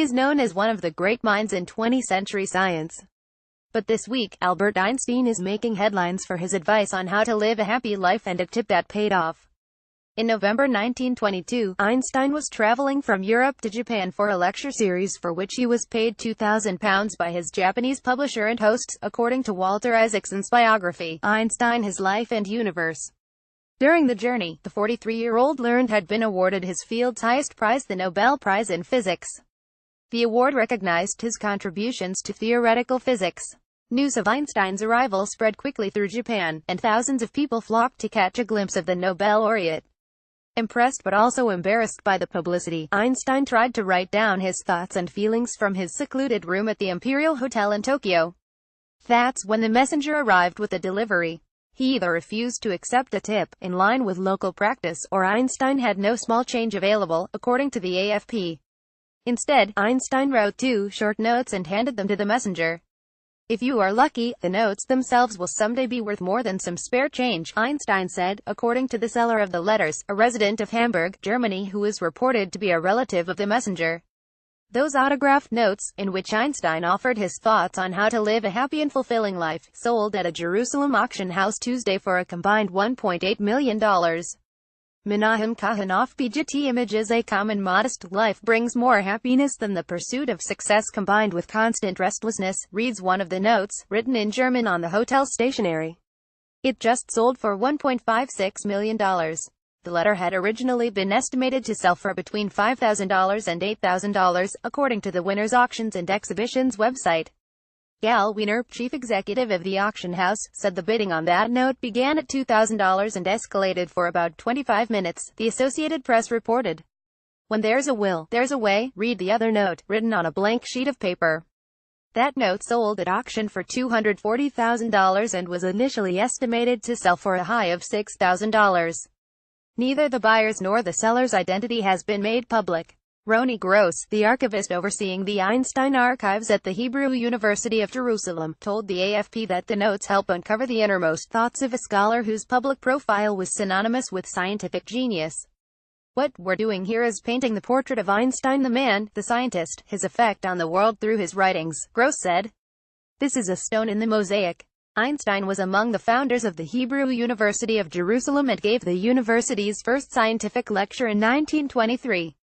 is known as one of the great minds in 20th century science. But this week, Albert Einstein is making headlines for his advice on how to live a happy life, and a tip that paid off. In November 1922, Einstein was traveling from Europe to Japan for a lecture series for which he was paid £2,000 by his Japanese publisher and hosts, according to Walter Isaacson's biography, Einstein, His Life and Universe. During the journey, the 43-year-old learned had been awarded his field's highest prize, the Nobel Prize in Physics. The award recognized his contributions to theoretical physics. News of Einstein's arrival spread quickly through Japan, and thousands of people flocked to catch a glimpse of the Nobel laureate. Impressed but also embarrassed by the publicity, Einstein tried to write down his thoughts and feelings from his secluded room at the Imperial Hotel in Tokyo. That's when the messenger arrived with the delivery. He either refused to accept a tip, in line with local practice, or Einstein had no small change available, according to the AFP. Instead, Einstein wrote 2 short notes and handed them to the messenger. "If you are lucky, the notes themselves will someday be worth more than some spare change," Einstein said, according to the seller of the letters, a resident of Hamburg, Germany, who is reported to be a relative of the messenger. Those autographed notes, in which Einstein offered his thoughts on how to live a happy and fulfilling life, sold at a Jerusalem auction house Tuesday for a combined $1.8 million. Menahem Kahanoff Pgt images a common modest life brings more happiness than the pursuit of success combined with constant restlessness, reads one of the notes, written in German on the hotel stationery. It just sold for $1.56 million. The letter had originally been estimated to sell for between $5,000 and $8,000, according to the Winners Auctions and Exhibitions website. Gal Wiener, chief executive of the auction house, said the bidding on that note began at $2,000 and escalated for about 25 minutes, the Associated Press reported. "When there's a will, there's a way," read the other note, written on a blank sheet of paper. That note sold at auction for $240,000 and was initially estimated to sell for a high of $6,000. Neither the buyer's nor the seller's identity has been made public. Roni Gross, the archivist overseeing the Einstein archives at the Hebrew University of Jerusalem, told the AFP that the notes help uncover the innermost thoughts of a scholar whose public profile was synonymous with scientific genius. "What we're doing here is painting the portrait of Einstein, the man, the scientist, his effect on the world through his writings," Gross said. "This is a stone in the mosaic." Einstein was among the founders of the Hebrew University of Jerusalem and gave the university's first scientific lecture in 1923.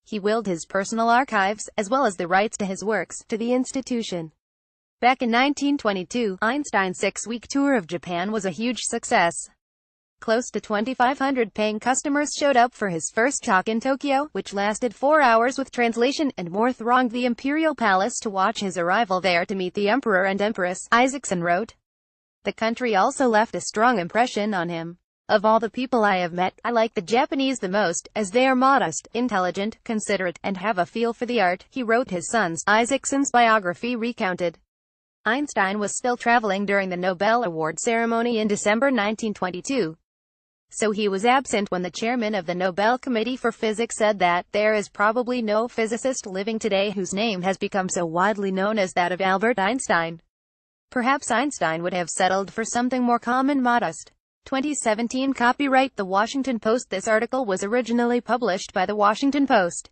He willed his personal archives, as well as the rights to his works, to the institution. Back in 1922, Einstein's 6-week tour of Japan was a huge success. Close to 2,500 paying customers showed up for his first talk in Tokyo, which lasted 4 hours with translation, and more thronged the Imperial Palace to watch his arrival there to meet the Emperor and Empress, Isaacson wrote. The country also left a strong impression on him. "Of all the people I have met, I like the Japanese the most, as they are modest, intelligent, considerate, and have a feel for the art," he wrote, his son's, Isaacson's biography recounted. Einstein was still traveling during the Nobel Award ceremony in December 1922. So he was absent when the chairman of the Nobel Committee for Physics said that, "There is probably no physicist living today whose name has become so widely known as that of Albert Einstein." Perhaps Einstein would have settled for something more calm and modest. 2017 Copyright The Washington Post. This article was originally published by The Washington Post.